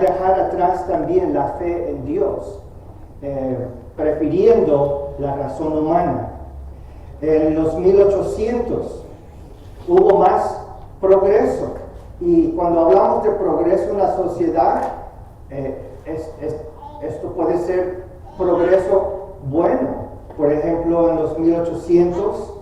dejar atrás también la fe en Dios, prefiriendo la razón humana. En los 1800 hubo más progreso, y cuando hablamos de progreso en la sociedad, esto puede ser progreso bueno. Por ejemplo, en los 1800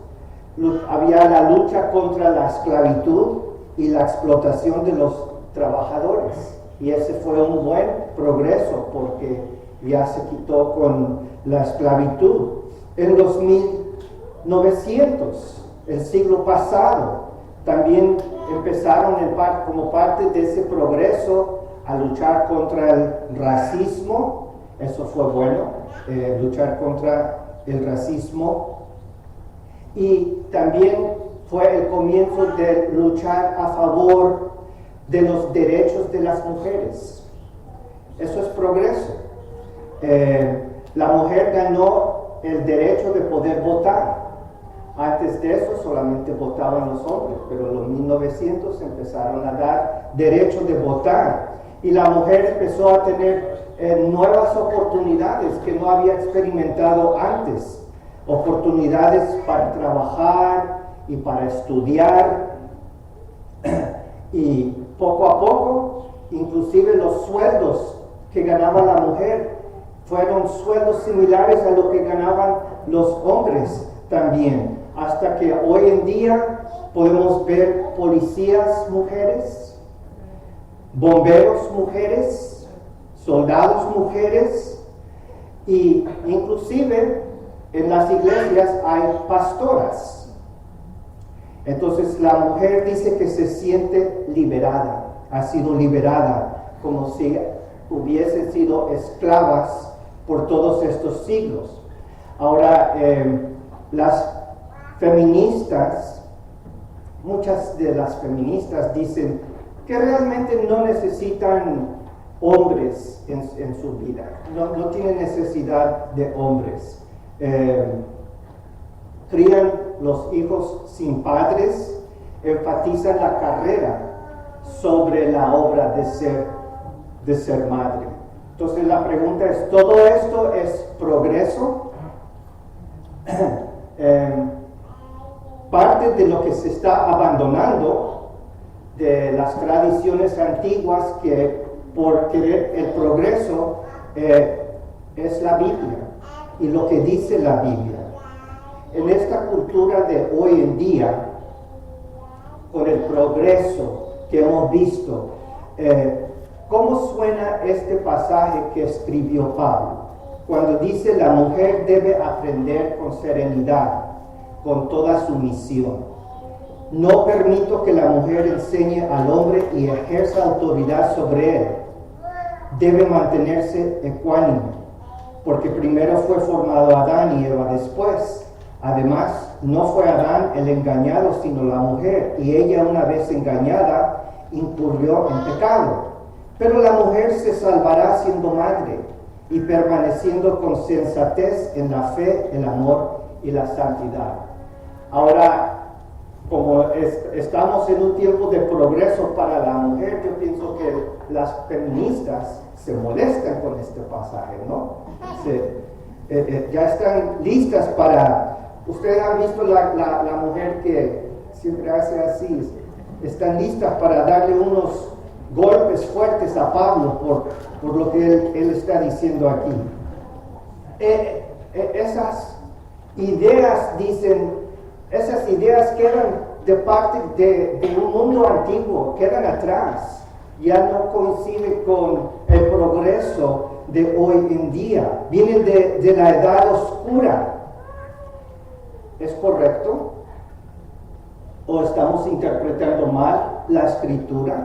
había la lucha contra la esclavitud y la explotación de los trabajadores, y ese fue un buen progreso porque ya se quitó con la esclavitud. En los 1900, el siglo pasado, también empezaron como parte de ese progreso a luchar contra el racismo. Eso fue bueno, luchar contra el racismo. Y también fue el comienzo de luchar a favor de los derechos de las mujeres. Eso es progreso. La mujer ganó el derecho de poder votar. Antes de eso solamente votaban los hombres, pero en los 1900 empezaron a dar derecho de votar, y la mujer empezó a tener nuevas oportunidades que no había experimentado antes, oportunidades para trabajar y para estudiar, y poco a poco, inclusive los sueldos que ganaba la mujer fueron sueldos similares a lo que ganaban los hombres también. Hasta que hoy en día podemos ver policías mujeres, bomberos mujeres, soldados mujeres, y inclusive en las iglesias hay pastoras. Entonces la mujer dice que se siente liberada, ha sido liberada, como si hubiesen sido esclavas por todos estos siglos. Ahora, las feministas, muchas de las feministas dicen que realmente no necesitan hombres en su vida, no tienen necesidad de hombres. Crían los hijos sin padres, enfatizan la carrera sobre la obra de ser madre. Entonces la pregunta es, ¿todo esto es progreso? Parte de lo que se está abandonando de las tradiciones antiguas, que por querer el progreso, es la Biblia y lo que dice la Biblia. En esta cultura de hoy en día, con el progreso que hemos visto, ¿cómo suena este pasaje que escribió Pablo? Cuando dice: la mujer debe aprender con serenidad, con toda sumisión. No permito que la mujer enseñe al hombre y ejerza autoridad sobre él. Debe mantenerse ecuánime, porque primero fue formado Adán y Eva después. Además, no fue Adán el engañado, sino la mujer, y ella, una vez engañada, incurrió en pecado. Pero la mujer se salvará siendo madre y permaneciendo con sensatez en la fe, el amor y la santidad. Ahora, como estamos en un tiempo de progreso para la mujer, yo pienso que las feministas se molestan con este pasaje, ¿no? Ya están listas para... Ustedes han visto la mujer que siempre hace así, están listas para darle unos golpes fuertes a Pablo por lo que él está diciendo aquí. Esas ideas, dicen, esas ideas quedan de parte de un mundo antiguo, quedan atrás, ya no coinciden con el progreso de hoy en día, vienen de la edad oscura. ¿Es correcto? ¿O estamos interpretando mal la escritura?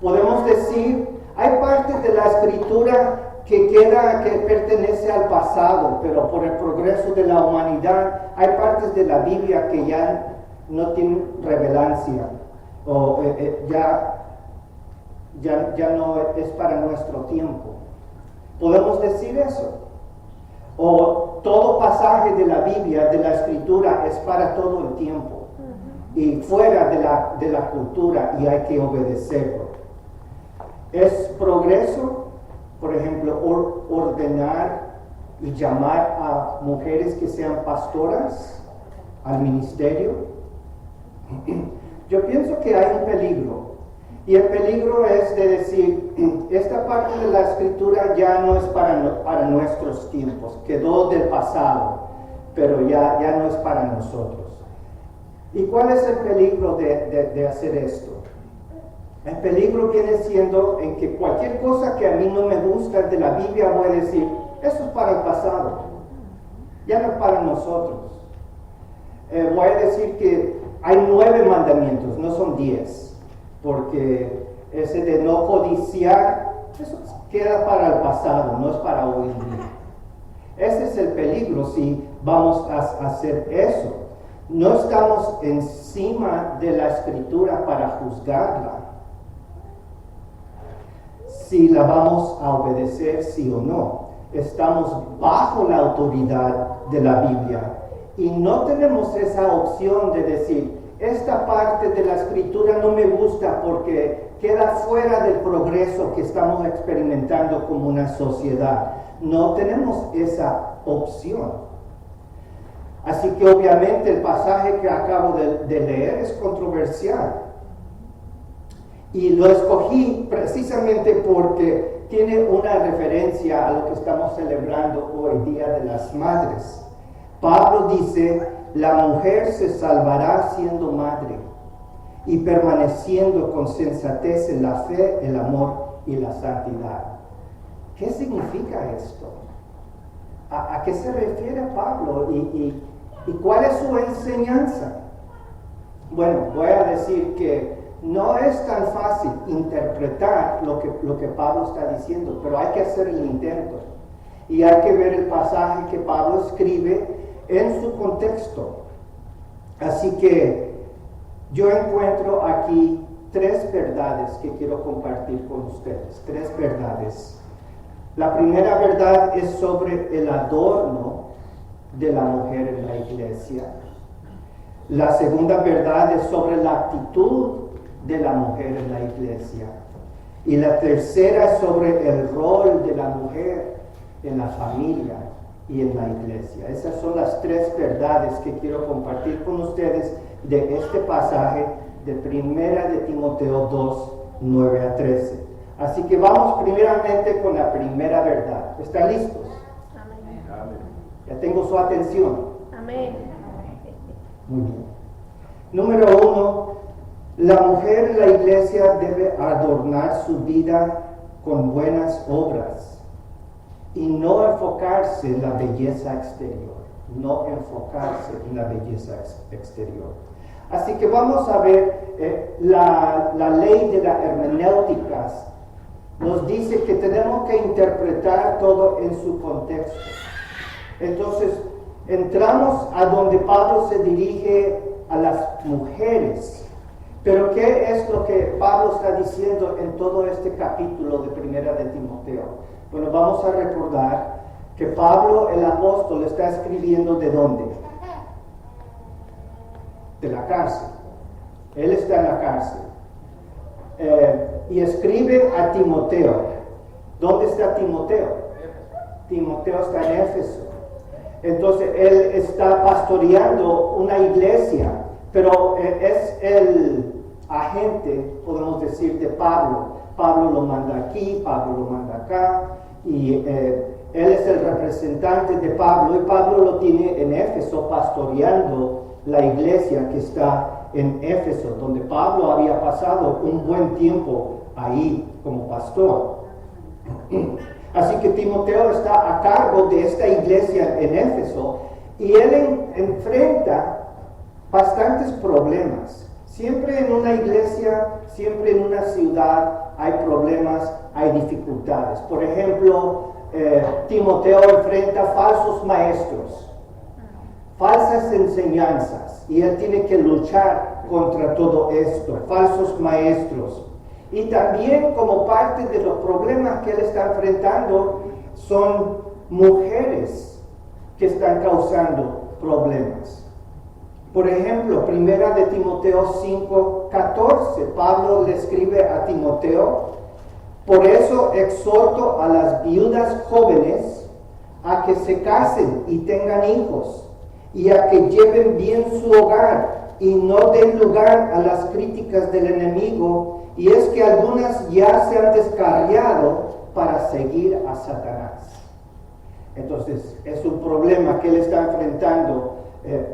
Podemos decir, hay partes de la escritura que pertenece al pasado, pero por el progreso de la humanidad, hay partes de la Biblia que ya no tienen relevancia, o ya no es para nuestro tiempo. ¿Podemos decir eso? O todo pasaje de la Biblia, de la escritura, es para todo el tiempo y fuera de la cultura, y hay que obedecerlo. ¿Es progreso, por ejemplo, ordenar y llamar a mujeres que sean pastoras al ministerio? Yo pienso que hay un peligro. Y el peligro es de decir, esta parte de la escritura ya no es para nuestros tiempos, quedó del pasado, pero ya no es para nosotros. ¿Y cuál es el peligro de hacer esto? El peligro viene siendo en que cualquier cosa que a mí no me gusta de la Biblia voy a decir, eso es para el pasado, ya no es para nosotros. Voy a decir que hay 9 mandamientos, no son 10, porque ese de no codiciar, eso queda para el pasado, no es para hoy en día. Ese es el peligro si vamos a hacer eso. No estamos encima de la escritura para juzgarla, si la vamos a obedecer sí o no. Estamos bajo la autoridad de la Biblia y no tenemos esa opción de decir, esta parte de la escritura no me gusta porque queda fuera del progreso que estamos experimentando como una sociedad. No tenemos esa opción. Así que obviamente el pasaje que acabo de leer es controversial. Y lo escogí precisamente porque tiene una referencia a lo que estamos celebrando hoy, Día de las Madres. Pablo dice, la mujer se salvará siendo madre y permaneciendo con sensatez en la fe, el amor y la santidad. ¿Qué significa esto? ¿A qué se refiere Pablo? ¿Y cuál es su enseñanza? Bueno, voy a decir que no es tan fácil interpretar lo que Pablo está diciendo, pero hay que hacer el intento. Y hay que ver el pasaje que Pablo escribe en su contexto. Así que yo encuentro aquí 3 verdades que quiero compartir con ustedes. 3 verdades. La primera verdad es sobre el adorno de la mujer en la iglesia. La segunda verdad es sobre la actitud de la mujer en la iglesia. Y la tercera es sobre el rol de la mujer en la familia y en la iglesia. Esas son las 3 verdades que quiero compartir con ustedes de este pasaje de 1 de Timoteo 2, 9 a 13. Así que vamos primeramente con la primera verdad. ¿Están listos? Amén. Ya tengo su atención. Amén. Muy bien. Número 1. La mujer en la iglesia debe adornar su vida con buenas obras y no enfocarse en la belleza exterior. No enfocarse en la belleza exterior. Así que vamos a ver la ley de la hermenéutica. Nos dice que tenemos que interpretar todo en su contexto. Entonces, entramos a donde Pablo se dirige a las mujeres. Pero ¿qué es lo que Pablo está diciendo en todo este capítulo de 1 de Timoteo? Bueno, vamos a recordar que Pablo, el apóstol, está escribiendo ¿de dónde? De la cárcel. Él está en la cárcel. Y escribe a Timoteo. ¿Dónde está Timoteo? Timoteo está en Éfeso. Entonces, él está pastoreando una iglesia, pero es el agente, podemos decir, de Pablo. Pablo lo manda aquí, Pablo lo manda acá, y él es el representante de Pablo, y Pablo lo tiene en Éfeso pastoreando la iglesia que está en Éfeso, donde Pablo había pasado un buen tiempo ahí como pastor. Así que Timoteo está a cargo de esta iglesia en Éfeso, y él enfrenta bastantes problemas. Siempre en una iglesia, siempre en una ciudad hay problemas, hay dificultades. Por ejemplo, Timoteo enfrenta falsos maestros, falsas enseñanzas, y él tiene que luchar contra todo esto, falsos maestros. Y también como parte de los problemas que él está enfrentando son mujeres que están causando problemas. Por ejemplo, 1 de Timoteo 5:14, Pablo le escribe a Timoteo Por eso exhorto a las viudas jóvenes a que se casen y tengan hijos, y a que lleven bien su hogar y no den lugar a las críticas del enemigo, y es que algunas ya se han descarriado para seguir a Satanás. Entonces, es un problema que él está enfrentando,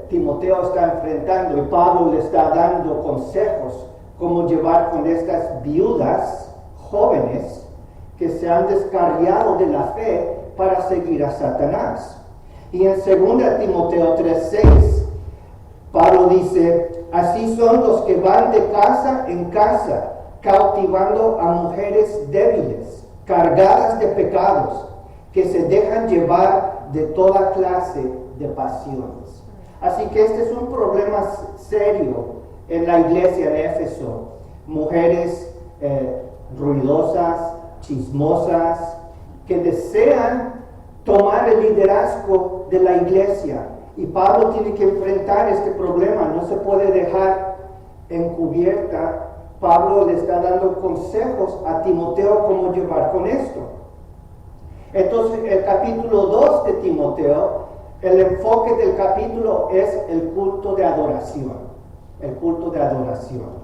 Timoteo está enfrentando, y Pablo le está dando consejos cómo llevar con estas viudas jóvenes que se han descarriado de la fe para seguir a Satanás. Y en 2 Timoteo 3:6, Pablo dice, así son los que van de casa en casa, cautivando a mujeres débiles, cargadas de pecados, que se dejan llevar de toda clase de pasiones. Así que este es un problema serio en la iglesia de Éfeso. Mujeres ruidosas, chismosas, que desean tomar el liderazgo de la iglesia. Y Pablo tiene que enfrentar este problema, no se puede dejar encubierta. Pablo le está dando consejos a Timoteo cómo llevar con esto. Entonces, el capítulo 2 de Timoteo, el enfoque del capítulo es el culto de adoración. El culto de adoración.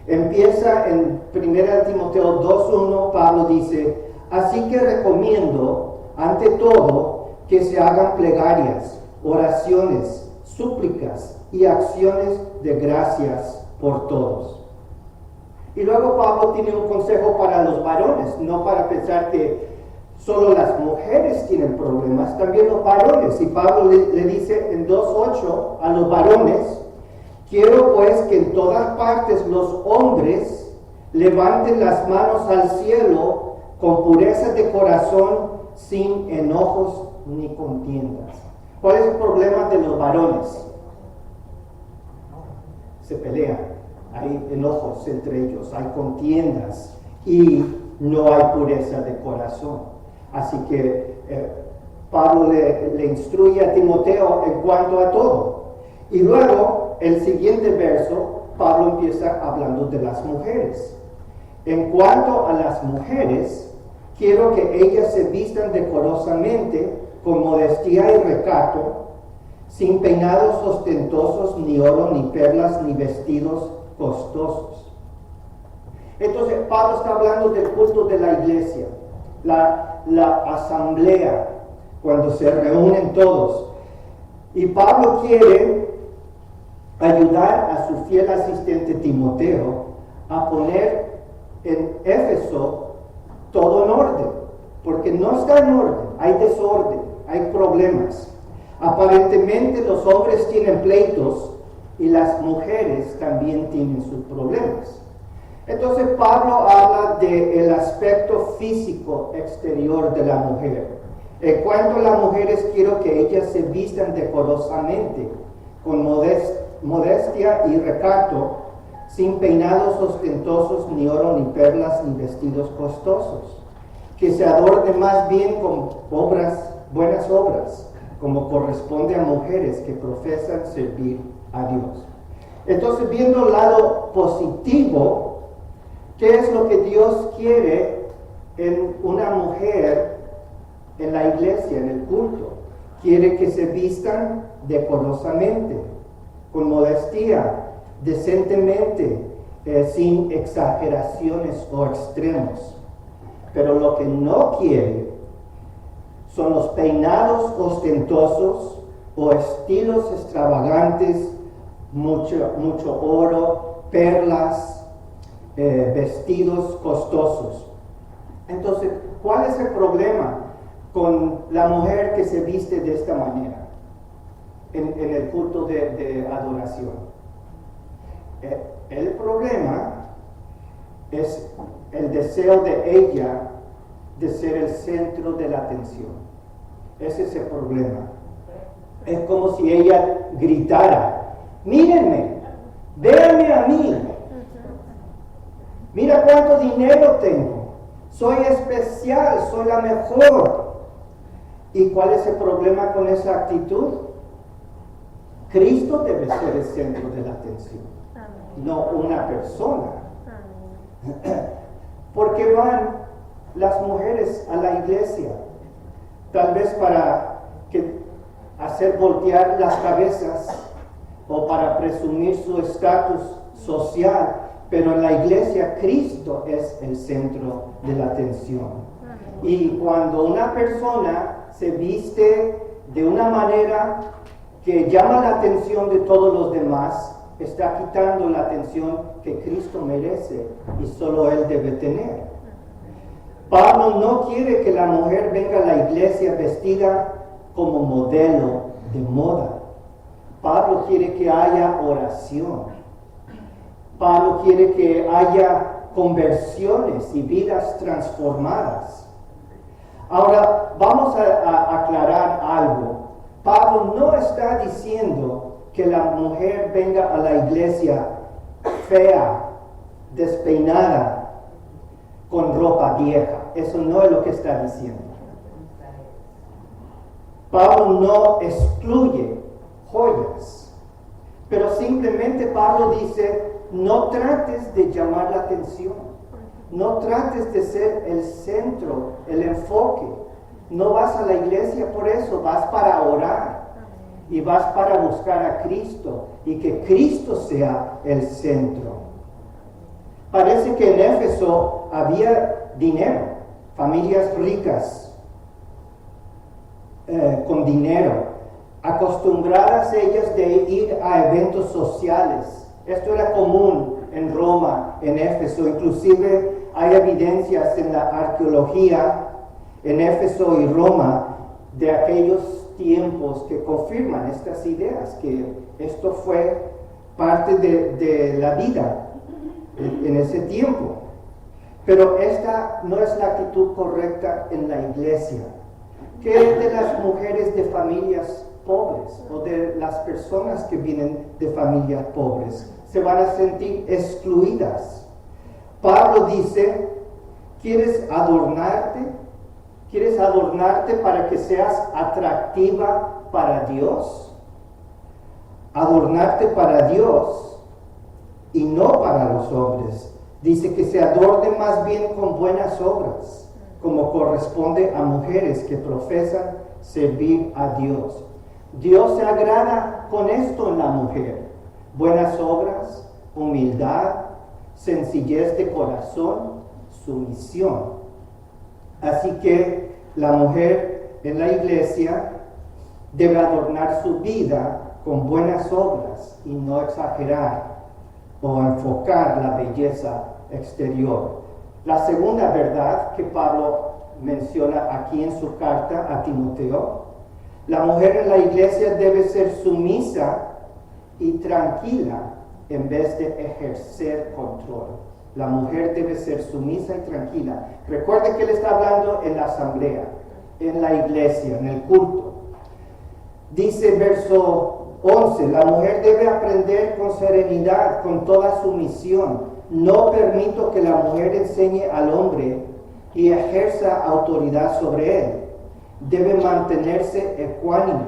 Empieza en 1 Timoteo 2:1, Pablo dice, así que recomiendo, ante todo, que se hagan plegarias, oraciones, súplicas y acciones de gracias por todos. Y luego Pablo tiene un consejo para los varones, no para pensar que solo las mujeres tienen problemas, también los varones. Y Pablo le dice en 2:8 a los varones, quiero pues que en todas partes los hombres levanten las manos al cielo con pureza de corazón, sin enojos ni contiendas. ¿Cuál es el problema de los varones? Se pelean, hay enojos entre ellos, hay contiendas y no hay pureza de corazón. Así que Pablo le instruye a Timoteo en cuanto a todo. Y luego, el siguiente verso, Pablo empieza hablando de las mujeres. En cuanto a las mujeres, quiero que ellas se vistan decorosamente, con modestia y recato, sin peinados ostentosos, ni oro, ni perlas, ni vestidos costosos. Entonces, Pablo está hablando del culto de la iglesia, la asamblea, cuando se reúnen todos. Y Pablo quiere ayudar a su fiel asistente Timoteo a poner en Éfeso todo en orden, porque no está en orden, hay desorden, hay problemas. Aparentemente los hombres tienen pleitos y las mujeres también tienen sus problemas. Entonces Pablo habla del aspecto físico exterior de la mujer. En cuanto a las mujeres, quiero que ellas se vistan decorosamente, con modestia y recato, sin peinados ostentosos, ni oro, ni perlas, ni vestidos costosos. Que se adorne más bien con buenas obras, como corresponde a mujeres que profesan servir a Dios. Entonces, viendo el lado positivo, ¿qué es lo que Dios quiere en una mujer en la iglesia, en el culto? Quiere que se vistan decorosamente, con modestia, decentemente, sin exageraciones o extremos. Pero lo que no quiere son los peinados ostentosos o estilos extravagantes, mucho oro, perlas, vestidos costosos. Entonces, ¿cuál es el problema con la mujer que se viste de esta manera en el culto de adoración? El problema es el deseo de ella de ser el centro de la atención. Ese es el problema. Es como si ella gritara, mírenme, véanme a mí, mira cuánto dinero tengo, soy especial, soy la mejor. ¿Y cuál es el problema con esa actitud? Cristo debe ser el centro de la atención, no una persona. Porque van las mujeres a la iglesia, tal vez para hacer voltear las cabezas o para presumir su estatus social, pero en la iglesia Cristo es el centro de la atención. Y cuando una persona se viste de una manera que llama la atención de todos los demás, está quitando la atención que Cristo merece y solo Él debe tener. Pablo no quiere que la mujer venga a la iglesia vestida como modelo de moda. Pablo quiere que haya oración. Pablo quiere que haya conversiones y vidas transformadas. Ahora, vamos a aclarar algo. Pablo no está diciendo que la mujer venga a la iglesia fea, despeinada, con ropa vieja. Eso no es lo que está diciendo. Pablo no excluye joyas, pero simplemente Pablo dice, no trates de llamar la atención, no trates de ser el centro, el enfoque. No vas a la iglesia por eso, vas para orar y vas para buscar a Cristo y que Cristo sea el centro. Parece que en Éfeso había dinero, familias ricas con dinero, acostumbradas ellas de ir a eventos sociales. Esto era común en Roma, en Éfeso. Inclusive hay evidencias en la arqueología en Éfeso y Roma de aquellos tiempos que confirman estas ideas, que esto fue parte de la vida en ese tiempo. Pero esta no es la actitud correcta en la iglesia. ¿Qué es de las mujeres de familias pobres o de las personas que vienen de familias pobres? Se van a sentir excluidas. Pablo dice, ¿quieres adornarte? ¿Quieres adornarte para que seas atractiva para Dios? Adornarte para Dios y no para los hombres. Dice que se adorne más bien con buenas obras, como corresponde a mujeres que profesan servir a Dios. Dios se agrada con esto en la mujer. Buenas obras, humildad, sencillez de corazón, sumisión. Así que la mujer en la iglesia debe adornar su vida con buenas obras y no exagerar o enfocar la belleza exterior. La segunda verdad que Pablo menciona aquí en su carta a Timoteo, la mujer en la iglesia debe ser sumisa y tranquila en vez de ejercer control. La mujer debe ser sumisa y tranquila. Recuerde que él está hablando en la asamblea, en la iglesia, en el culto. Dice verso 11, la mujer debe aprender con serenidad, con toda sumisión. No permito que la mujer enseñe al hombre y ejerza autoridad sobre él. Debe mantenerse ecuánime,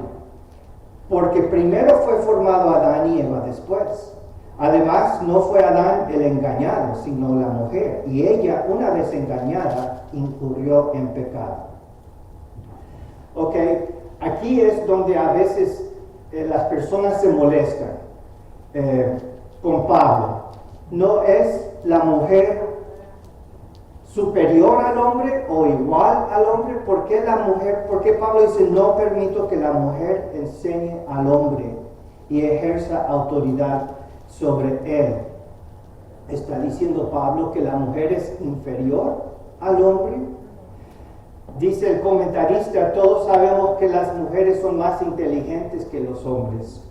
porque primero fue formado Adán y Eva después. Además, no fue Adán el engañado, sino la mujer, y ella, una vez engañada, incurrió en pecado. Ok, aquí es donde a veces las personas se molestan con Pablo. ¿No es la mujer superior al hombre o igual al hombre? ¿Por qué la mujer? ¿Por qué Pablo dice no permito que la mujer enseñe al hombre y ejerza autoridad sobre él? ¿Está diciendo Pablo que la mujer es inferior al hombre? Dice el comentarista, todos sabemos que las mujeres son más inteligentes que los hombres.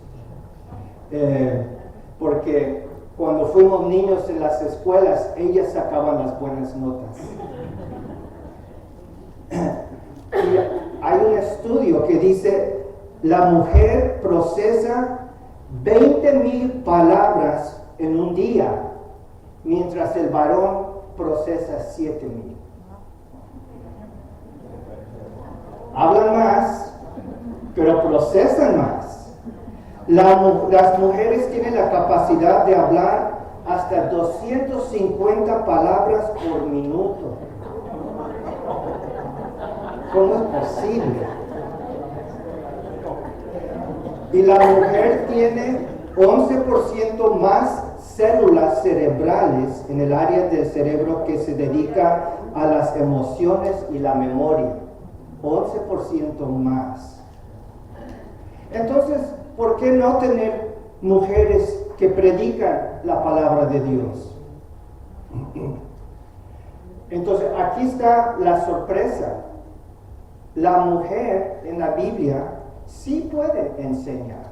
Porque cuando fuimos niños en las escuelas, ellas sacaban las buenas notas. Y hay un estudio que dice, la mujer procesa 20,000 palabras en un día, mientras el varón procesa 7,000. Hablan más, pero procesan más. Las mujeres tienen la capacidad de hablar hasta 250 palabras por minuto. ¿Cómo es posible? Y la mujer tiene 11% más células cerebrales en el área del cerebro que se dedica a las emociones y la memoria. 11% más. Entonces, ¿por qué no tener mujeres que predican la palabra de Dios? Entonces, aquí está la sorpresa. La mujer en la Biblia sí puede enseñar,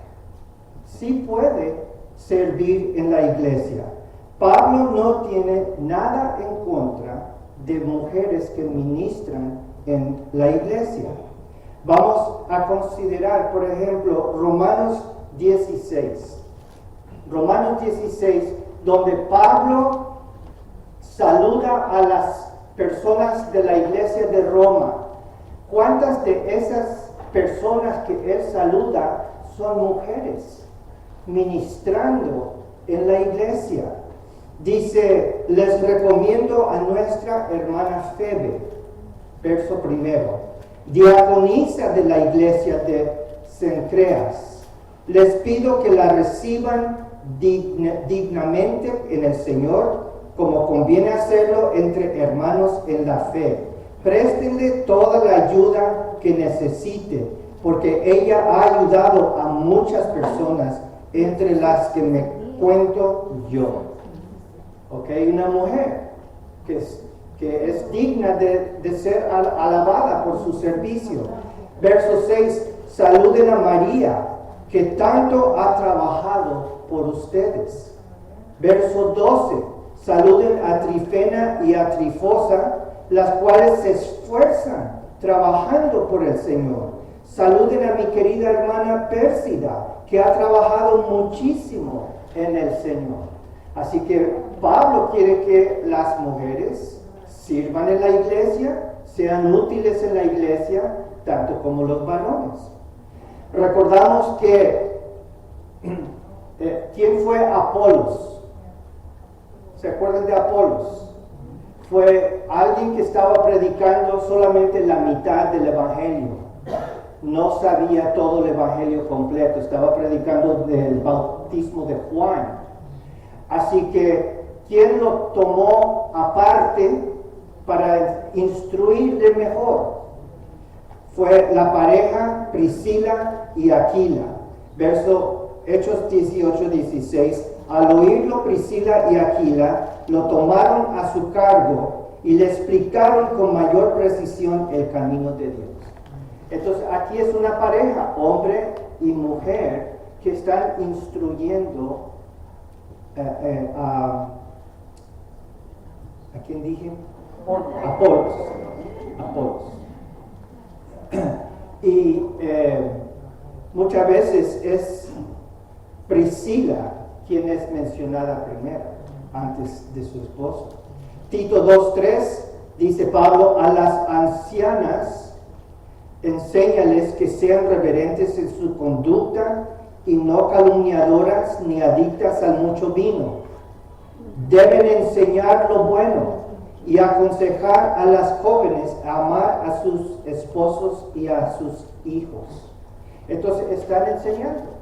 sí puede servir en la iglesia. Pablo no tiene nada en contra de mujeres que ministran en la iglesia. Vamos a considerar, por ejemplo, Romanos 16. Romanos 16, donde Pablo saluda a las personas de la iglesia de Roma. ¿Cuántas de esas personas que él saluda son mujeres ministrando en la iglesia? Dice, les recomiendo a nuestra hermana Febe, verso primero, diaconisa de la iglesia de Cencreas. Les pido que la reciban dignamente en el Señor, como conviene hacerlo entre hermanos en la fe. Préstenle toda la ayuda que necesite, porque ella ha ayudado a muchas personas, entre las que me cuento yo. ¿Ok? Una mujer que es digna de ser alabada por su servicio. Verso 6, saluden a María, que tanto ha trabajado por ustedes. Verso 12, saluden a Trifena y a Trifosa, las cuales se esfuerzan trabajando por el Señor. Saluden a mi querida hermana Pérsida, que ha trabajado muchísimo en el Señor. Así que Pablo quiere que las mujeres sirvan en la iglesia, sean útiles en la iglesia, tanto como los varones. Recordamos que ¿quién fue Apolos? ¿Se acuerdan de Apolos? Fue alguien que estaba predicando solamente la mitad del evangelio. No sabía todo el evangelio completo, estaba predicando del bautismo de Juan. Así que, ¿quién lo tomó aparte para instruirle mejor? Fue la pareja Priscila y Aquila. Verso Hechos 18-16. Al oírlo, Priscila y Aquila lo tomaron a su cargo y le explicaron con mayor precisión el camino de Dios. Entonces, aquí es una pareja, hombre y mujer, que están instruyendo ¿a quién dije? Apolos. Y muchas veces es Priscila quien es mencionada primero, antes de su esposo. Tito 2:3 dice Pablo, a las ancianas enséñales que sean reverentes en su conducta y no calumniadoras ni adictas al mucho vino. Deben enseñar lo bueno y aconsejar a las jóvenes a amar a sus esposos y a sus hijos. Entonces están enseñando.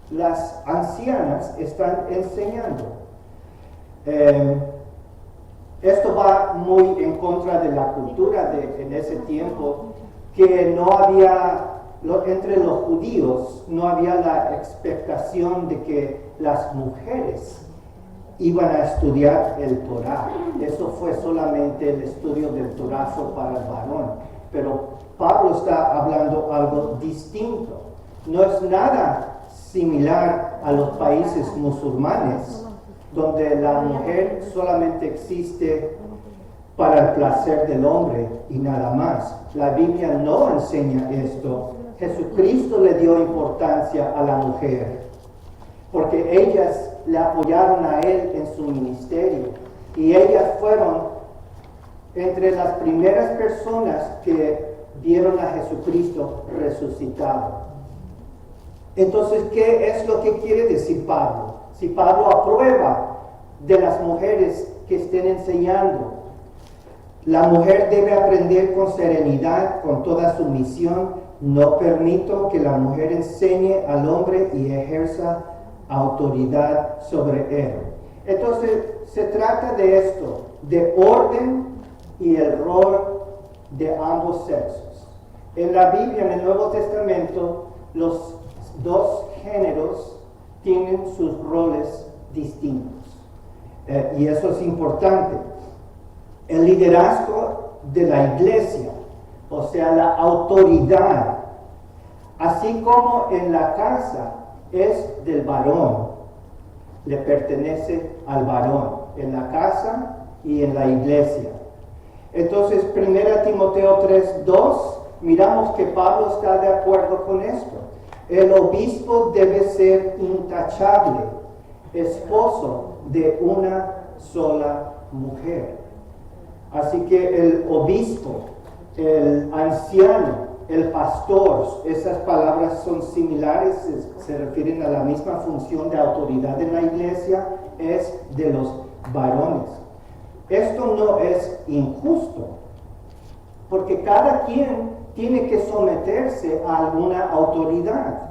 Las ancianas están enseñando. Esto va muy en contra de la cultura en ese tiempo, que no había, entre los judíos, no había la expectación de que las mujeres iban a estudiar el Torah. Eso fue solamente el estudio del Torah fue para el varón. Pero Pablo está hablando algo distinto. No es nada similar a los países musulmanes, donde la mujer solamente existe para el placer del hombre y nada más. La Biblia no enseña esto. Jesucristo le dio importancia a la mujer, porque ellas le apoyaron a él en su ministerio, y ellas fueron entre las primeras personas que vieron a Jesucristo resucitado. Entonces, ¿qué es lo que quiere decir Pablo? Si Pablo aprueba de las mujeres que estén enseñando, La mujer debe aprender con serenidad, con toda sumisión. No permito que la mujer enseñe al hombre y ejerza autoridad sobre él. Entonces, se trata de esto, de orden y el rol de ambos sexos. En la Biblia, en el Nuevo Testamento, los dos géneros tienen sus roles distintos. Y eso es importante. El liderazgo de la iglesia, o sea, la autoridad, así como en la casa es del varón, le pertenece al varón, en la casa y en la iglesia. Entonces, 1 Timoteo 3:2, miramos que Pablo está de acuerdo con esto. El obispo debe ser intachable, esposo de una sola mujer. Así que el obispo, el anciano, el pastor, esas palabras son similares, se refieren a la misma función de autoridad en la iglesia, es de los varones. Esto no es injusto, porque cada quien tiene que someterse a alguna autoridad.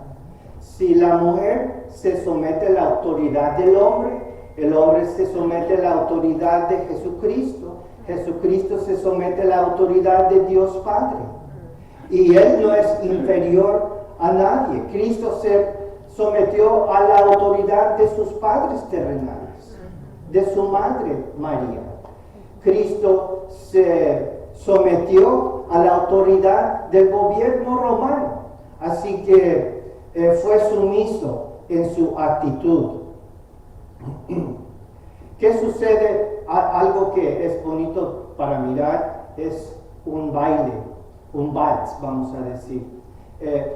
Si la mujer se somete a la autoridad del hombre, el hombre se somete a la autoridad de Jesucristo, Jesucristo se somete a la autoridad de Dios Padre. Y Él no es inferior a nadie. Cristo se sometió a la autoridad de sus padres terrenales, de su madre María. Cristo se sometió a la autoridad del gobierno romano. Así que fue sumiso en su actitud. ¿Qué sucede? Algo que es bonito para mirar es un baile, un vals, vamos a decir.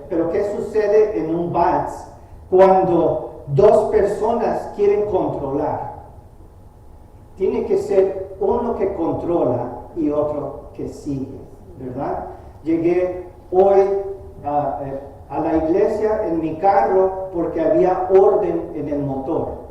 Pero ¿qué sucede en un vals cuando dos personas quieren controlar? Tiene que ser uno que controla y otro que sigue, ¿verdad? Llegué hoy a la iglesia en mi carro porque había orden en el motor.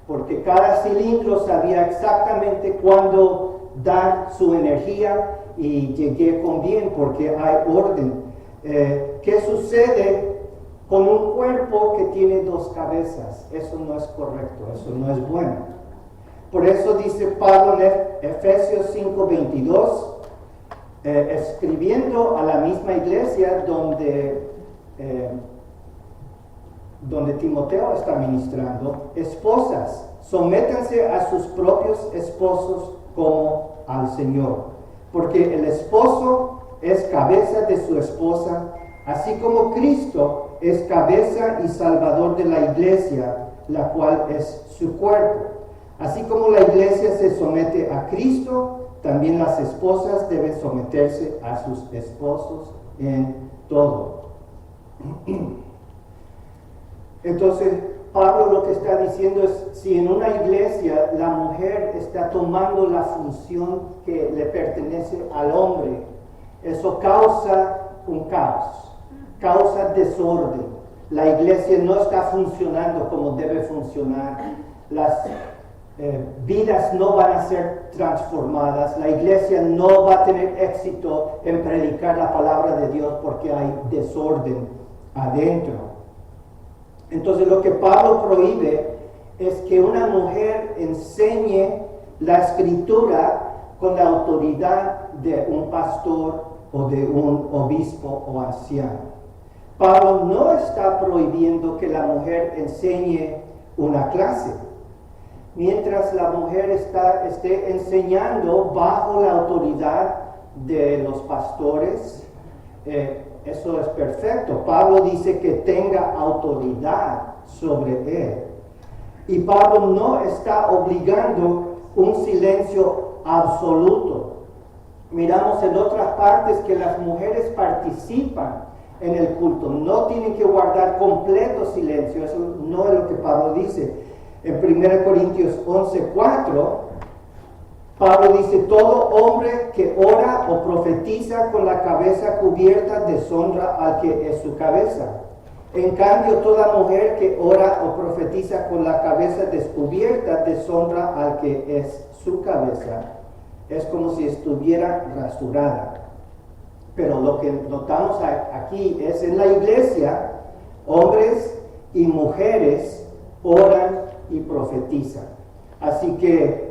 Porque cada cilindro sabía exactamente cuándo dar su energía y llegué con bien porque hay orden. ¿Qué sucede con un cuerpo que tiene dos cabezas? Eso no es correcto, eso no es bueno. Por eso dice Pablo en Efesios 5:22, escribiendo a la misma iglesia donde Timoteo está ministrando: esposas, sométanse a sus propios esposos como al Señor, porque el esposo es cabeza de su esposa, así como Cristo es cabeza y salvador de la iglesia, la cual es su cuerpo. Así como la iglesia se somete a Cristo, también las esposas deben someterse a sus esposos en todo. Entonces, Pablo lo que está diciendo es, si en una iglesia la mujer está tomando la función que le pertenece al hombre, eso causa un caos, causa desorden. La iglesia no está funcionando como debe funcionar. Las vidas no van a ser transformadas. La iglesia no va a tener éxito en predicar la palabra de Dios porque hay desorden adentro. Entonces lo que Pablo prohíbe es que una mujer enseñe la escritura con la autoridad de un pastor o de un obispo o anciano. Pablo no está prohibiendo que la mujer enseñe una clase. Mientras la mujer esté enseñando bajo la autoridad de los pastores, eso es perfecto. Pablo dice que tenga autoridad sobre él. Y Pablo no está obligando un silencio absoluto. Miramos en otras partes que las mujeres participan en el culto. No tienen que guardar completo silencio. Eso no es lo que Pablo dice. En 1 Corintios 11:4, Pablo dice: todo hombre que ora o profetiza con la cabeza cubierta deshonra al que es su cabeza. En cambio, toda mujer que ora o profetiza con la cabeza descubierta deshonra al que es su cabeza, es como si estuviera rasurada. Pero lo que notamos aquí es en la iglesia, hombres y mujeres oran y profetizan. Así que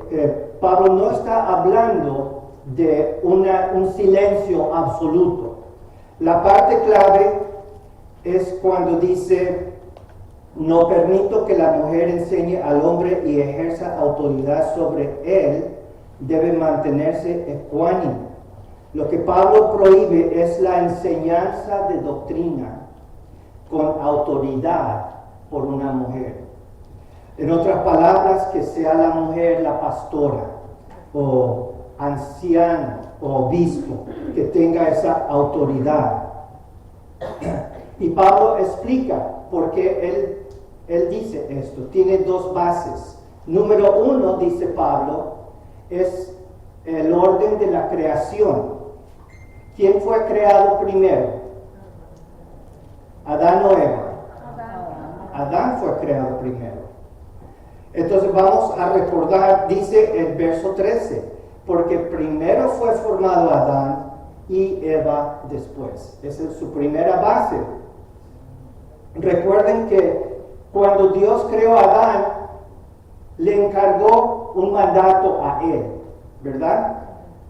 Pablo no está hablando de un silencio absoluto. La parte clave es cuando dice: no permito que la mujer enseñe al hombre y ejerza autoridad sobre él, debe mantenerse ecuánime. Lo que Pablo prohíbe es la enseñanza de doctrina con autoridad por una mujer. En otras palabras, que sea la mujer la pastora o anciano o obispo que tenga esa autoridad. Y Pablo explica por qué él dice esto. Tiene dos bases. Número uno, dice Pablo, es el orden de la creación. ¿Quién fue creado primero? ¿Adán o Eva? Adán fue creado primero. Entonces vamos a recordar, dice el verso 13, porque primero fue formado Adán y Eva después. Esa es su primera base. Recuerden que cuando Dios creó a Adán, le encargó un mandato a él, ¿verdad?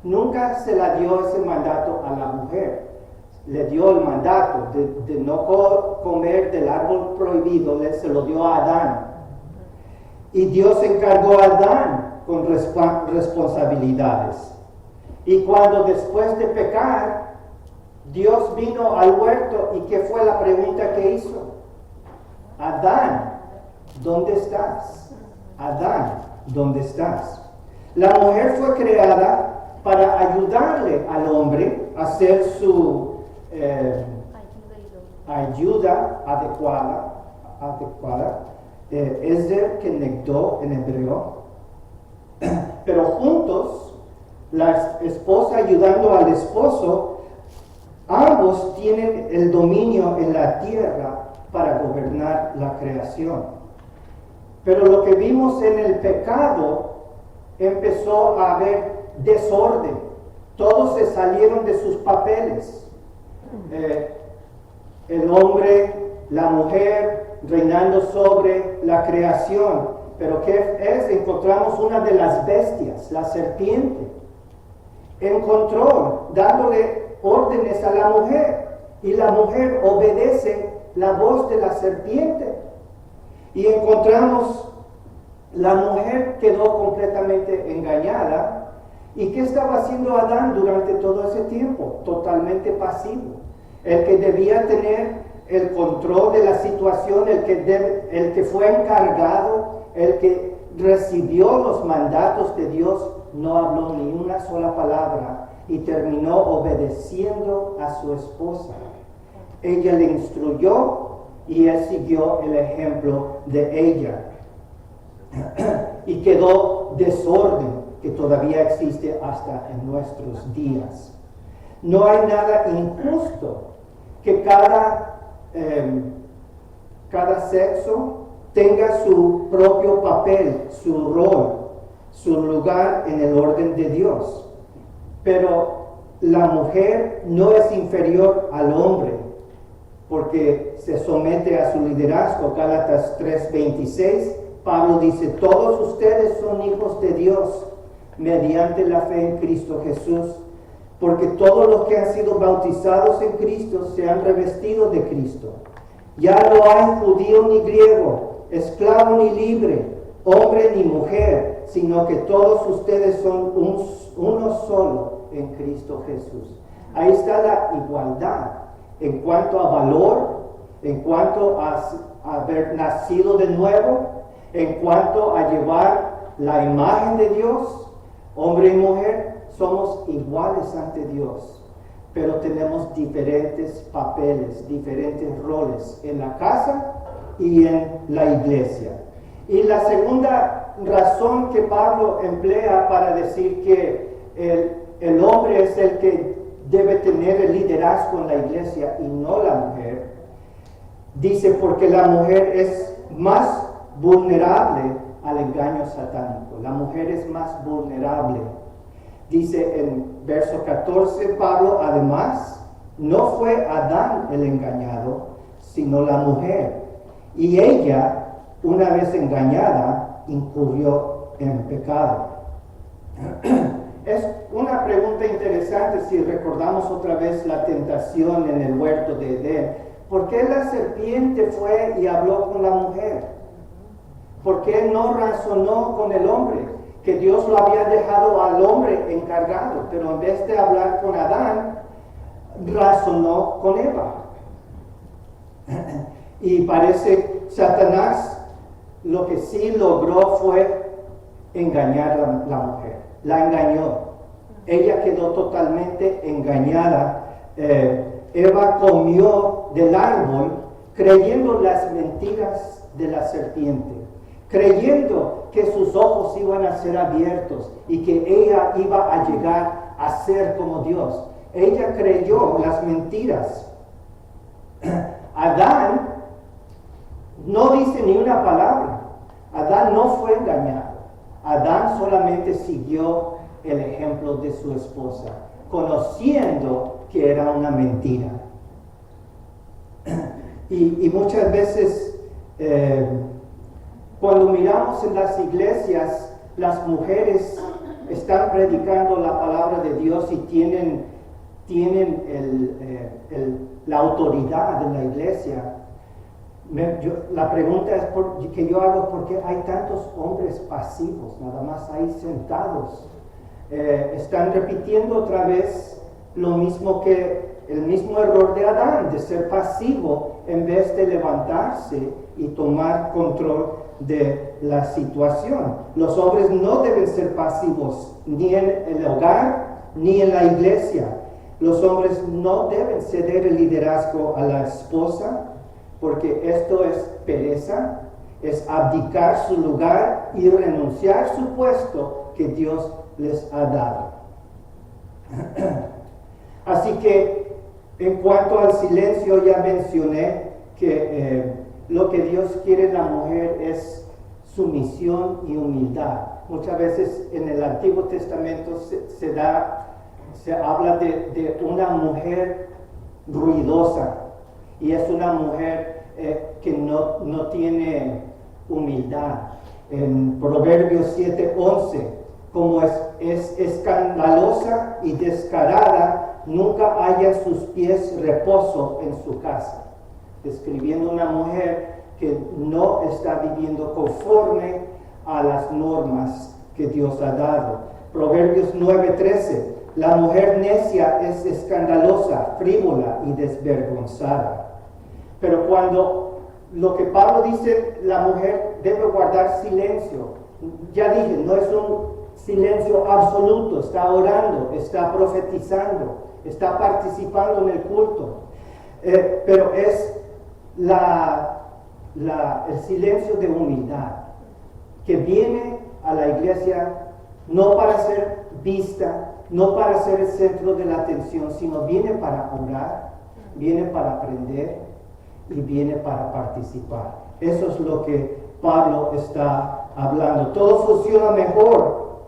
Nunca se la dio ese mandato a la mujer. Le dio el mandato de no comer del árbol prohibido, se lo dio a Adán. Y Dios encargó a Adán con responsabilidades. Y cuando después de pecar, Dios vino al huerto, ¿y qué fue la pregunta que hizo? Adán, ¿dónde estás? Adán, ¿dónde estás? La mujer fue creada para ayudarle al hombre a hacer su ayuda adecuada. Ezer kenegdo en hebreo. Pero juntos, la esposa ayudando al esposo, ambos tienen el dominio en la tierra para gobernar la creación. Pero lo que vimos en el pecado, empezó a haber desorden. Todos se salieron de sus papeles. El hombre, la mujer, reinando sobre la creación. Pero ¿qué es? Encontramos una de las bestias, la serpiente, en control, dándole órdenes a la mujer. Y la mujer obedece la voz de la serpiente. Y encontramos la mujer quedó completamente engañada. ¿Y qué estaba haciendo Adán durante todo ese tiempo? Totalmente pasivo. El que debía tener el control de la situación, el que fue encargado, el que recibió los mandatos de Dios, no habló ni una sola palabra y terminó obedeciendo a su esposa. Ella le instruyó y él siguió el ejemplo de ella. Y quedó desorden que todavía existe hasta en nuestros días. No hay nada injusto que cada sexo tenga su propio papel, su rol, su lugar en el orden de Dios. Pero la mujer no es inferior al hombre, porque se somete a su liderazgo. Gálatas 3:26, Pablo dice: todos ustedes son hijos de Dios mediante la fe en Cristo Jesús, porque todos los que han sido bautizados en Cristo se han revestido de Cristo. Ya no hay judío ni griego, esclavo ni libre, hombre ni mujer, sino que todos ustedes son uno solo en Cristo Jesús. Ahí está la igualdad en cuanto a valor, en cuanto a haber nacido de nuevo, en cuanto a llevar la imagen de Dios. Hombre y mujer somos iguales ante Dios, pero tenemos diferentes papeles, diferentes roles en la casa y en la iglesia. Y la segunda razón que Pablo emplea para decir que el hombre es el que debe tener el liderazgo en la iglesia y no la mujer, dice: porque la mujer es más vulnerable al engaño satánico. La mujer es más vulnerable. Dice en verso 14 Pablo, además, no fue Adán el engañado, sino la mujer. Y ella, una vez engañada, incurrió en pecado. Es una pregunta interesante si recordamos otra vez la tentación en el huerto de Edén. ¿Por qué la serpiente fue y habló con la mujer? ¿Por qué no razonó con el hombre? Que Dios lo había dejado al hombre encargado, pero en vez de hablar con Adán, razonó con Eva. Y parece Satanás lo que sí logró fue engañar a la mujer. La engañó. Ella quedó totalmente engañada. Eva comió del árbol creyendo las mentiras de la serpiente, creyendo que sus ojos iban a ser abiertos y que ella iba a llegar a ser como Dios. Ella creyó las mentiras. Adán no dice ni una palabra. Adán no fue engañado. Adán solamente siguió el ejemplo de su esposa, conociendo que era una mentira. Y muchas veces, cuando miramos en las iglesias, las mujeres están predicando la palabra de Dios y tienen la autoridad de la iglesia. La pregunta es que yo hago, ¿por qué hay tantos hombres pasivos, nada más ahí sentados? Están repitiendo otra vez lo mismo el mismo error de Adán, de ser pasivo en vez de levantarse y tomar control de la situación. Los hombres no deben ser pasivos ni en el hogar ni en la iglesia. Los hombres no deben ceder el liderazgo a la esposa, porque esto es pereza, es abdicar su lugar y renunciar su puesto que Dios les ha dado. Así que en cuanto al silencio, ya mencioné que lo que Dios quiere en la mujer es sumisión y humildad. Muchas veces en el Antiguo Testamento se habla de una mujer ruidosa, y es una mujer que no tiene humildad. En Proverbios 7:11, como es escandalosa y descarada, nunca haya sus pies reposo en su casa. Describiendo una mujer que no está viviendo conforme a las normas que Dios ha dado. Proverbios 9:13, la mujer necia es escandalosa, frívola y desvergonzada. Pero cuando lo que Pablo dice, la mujer debe guardar silencio. Ya dije, no es un silencio absoluto, está orando, está profetizando, está participando en el culto. Pero es el silencio de humildad, que viene a la iglesia no para ser vista, no para ser el centro de la atención, sino viene para orar, viene para aprender y viene para participar. Eso es lo que Pablo está hablando. Todo funciona mejor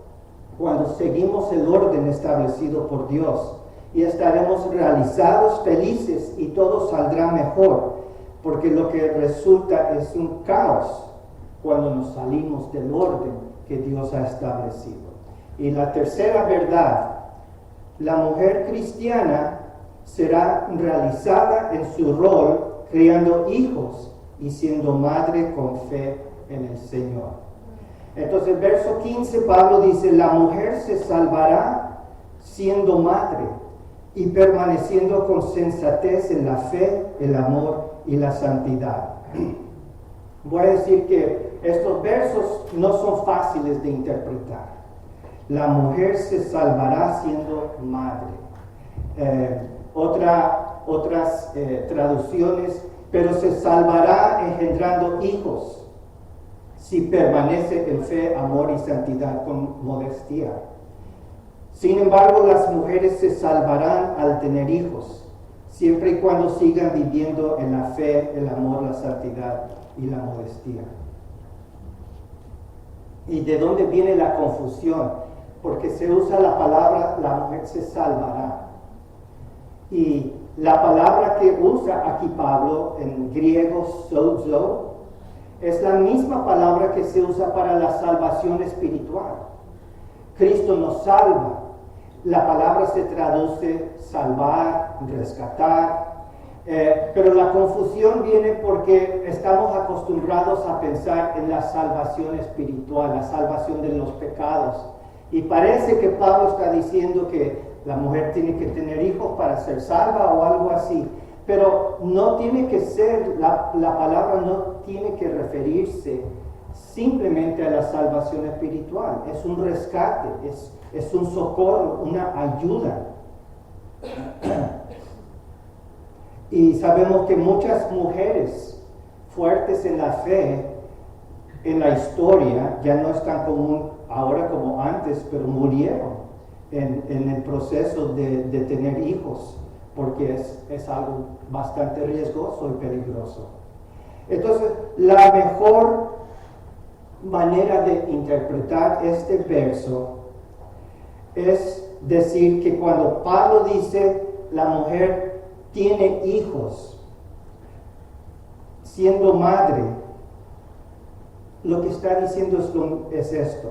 cuando seguimos el orden establecido por Dios, y estaremos realizados, felices, y todo saldrá mejor, porque lo que resulta es un caos cuando nos salimos del orden que Dios ha establecido. Y la tercera verdad, la mujer cristiana será realizada en su rol criando hijos y siendo madre con fe en el Señor. Entonces, verso 15, Pablo dice, la mujer se salvará siendo madre y permaneciendo con sensatez en la fe, el amor y la santidad. Voy a decir que estos versos no son fáciles de interpretar. La mujer se salvará siendo madre. Otras traducciones, pero se salvará engendrando hijos si permanece en fe, amor y santidad con modestia. Sin embargo, las mujeres se salvarán al tener hijos, siempre y cuando sigan viviendo en la fe, el amor, la santidad y la modestia. ¿Y de dónde viene la confusión? porque se usa la palabra la mujer se salvará. Y la palabra que usa aquí Pablo en griego sozo es la misma palabra que se usa para la salvación espiritual. Cristo nos salva. La palabra se traduce salvar, rescatar, pero la confusión viene porque estamos acostumbrados a pensar en la salvación espiritual, la salvación de los pecados. Y parece que Pablo está diciendo que la mujer tiene que tener hijos para ser salva o algo así. Pero no tiene que ser, la palabra no tiene que referirse simplemente a la salvación espiritual. Es un rescate, es un socorro, una ayuda. Y sabemos que muchas mujeres fuertes en la fe, en la historia, ya no están ahora como antes, pero murieron en el proceso de tener hijos, porque es algo bastante riesgoso y peligroso. Entonces, la mejor manera de interpretar este verso es decir que cuando Pablo dice la mujer tiene hijos, siendo madre, lo que está diciendo es esto.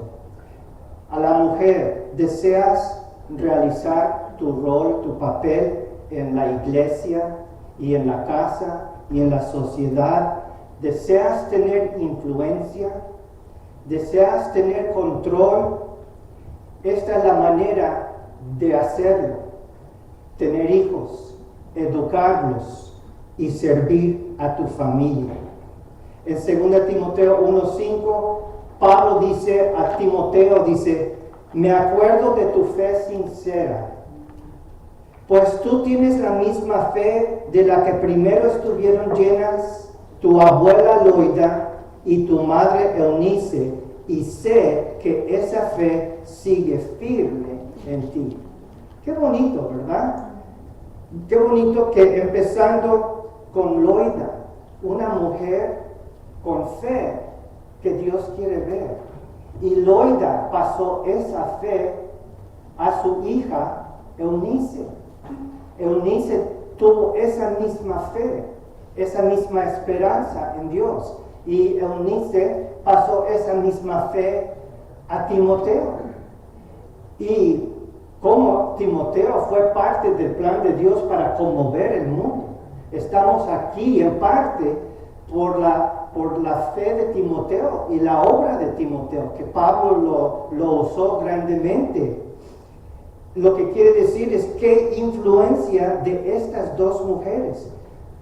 A la mujer, ¿deseas realizar tu rol, tu papel en la iglesia y en la casa y en la sociedad? ¿Deseas tener influencia? ¿Deseas tener control? Esta es la manera de hacerlo. Tener hijos, educarlos y servir a tu familia. En 2 Timoteo 1:5, Pablo dice a Timoteo, me acuerdo de tu fe sincera, pues tú tienes la misma fe de la que primero estuvieron llenas tu abuela Loida y tu madre Eunice, y sé que esa fe sigue firme en ti. Qué bonito, ¿verdad? Qué bonito que empezando con Loida, una mujer con fe que Dios quiere ver. Y Loida pasó esa fe a su hija Eunice. Eunice tuvo esa misma fe, esa misma esperanza en Dios. Y Eunice pasó esa misma fe a Timoteo. Y como Timoteo fue parte del plan de Dios para conmover el mundo, estamos aquí en parte por la fe de Timoteo y la obra de Timoteo, que Pablo lo usó grandemente. Lo que quiere decir es qué influencia de estas dos mujeres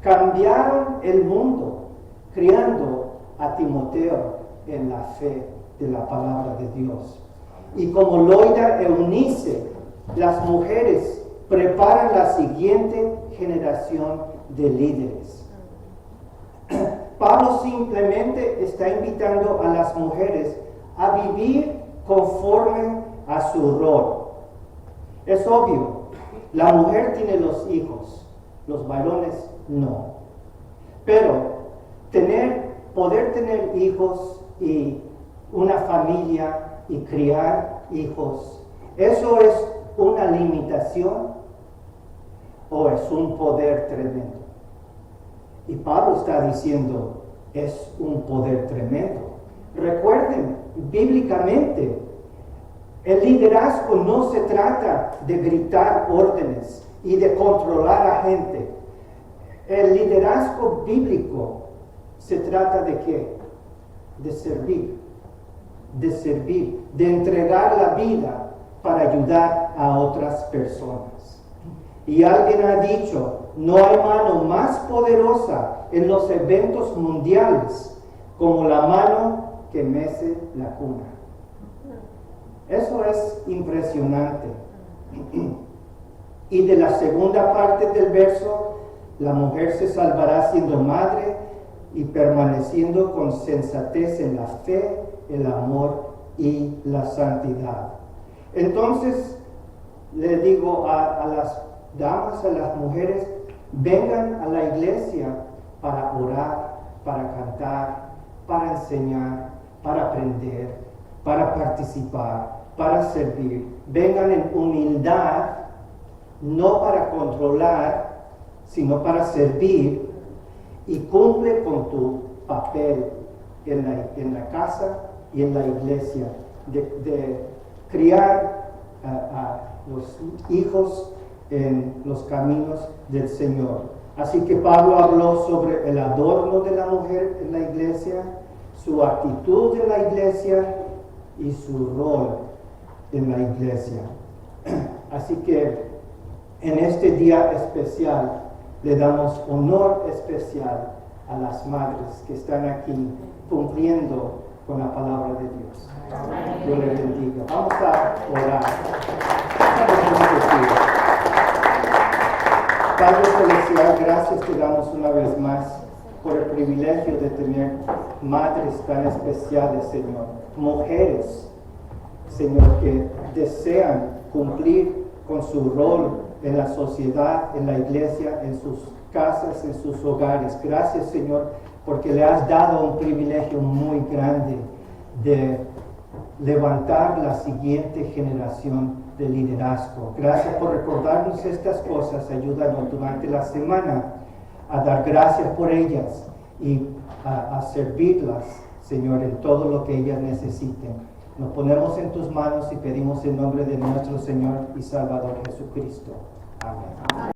cambiaron el mundo, criando a Timoteo en la fe de la palabra de Dios. Y como Loida Eunice, las mujeres preparan la siguiente generación de líderes. Pablo simplemente está invitando a las mujeres a vivir conforme a su rol. Es obvio, la mujer tiene los hijos, los varones no. Pero poder tener hijos y una familia y criar hijos, ¿eso es una limitación o es un poder tremendo? Y Pablo está diciendo, es un poder tremendo. Recuerden, bíblicamente, el liderazgo no se trata de gritar órdenes y de controlar a gente. El liderazgo bíblico se trata de ¿qué? De servir, de entregar la vida para ayudar a otras personas. Y alguien ha dicho, no hay mano más poderosa en los eventos mundiales como la mano que mece la cuna. Eso es impresionante. Y de la segunda parte del verso, la mujer se salvará siendo madre y permaneciendo con sensatez en la fe, el amor y la santidad. Entonces, le digo a las damas, a las mujeres, vengan a la iglesia para orar, para cantar, para enseñar, para aprender, para participar, para servir. Vengan en humildad, no para controlar, sino para servir, y cumple con tu papel en la casa y en la iglesia, de criar a los hijos en los caminos del Señor. Así que Pablo habló sobre el adorno de la mujer en la iglesia, su actitud en la iglesia y su rol en la iglesia. Así que en este día especial le damos honor especial a las madres que están aquí cumpliendo con la palabra de Dios. Dios les bendiga. Vamos a orar. Padre Celestial, gracias te damos una vez más por el privilegio de tener madres tan especiales, Señor. Mujeres, Señor, que desean cumplir con su rol en la sociedad, en la iglesia, en sus casas, en sus hogares. Gracias, Señor, porque le has dado un privilegio muy grande de levantar la siguiente generación de liderazgo. Gracias por recordarnos estas cosas. Ayúdanos durante la semana a dar gracias por ellas y a servirlas, Señor, en todo lo que ellas necesiten. Nos ponemos en tus manos y pedimos en nombre de nuestro Señor y Salvador Jesucristo. Amén.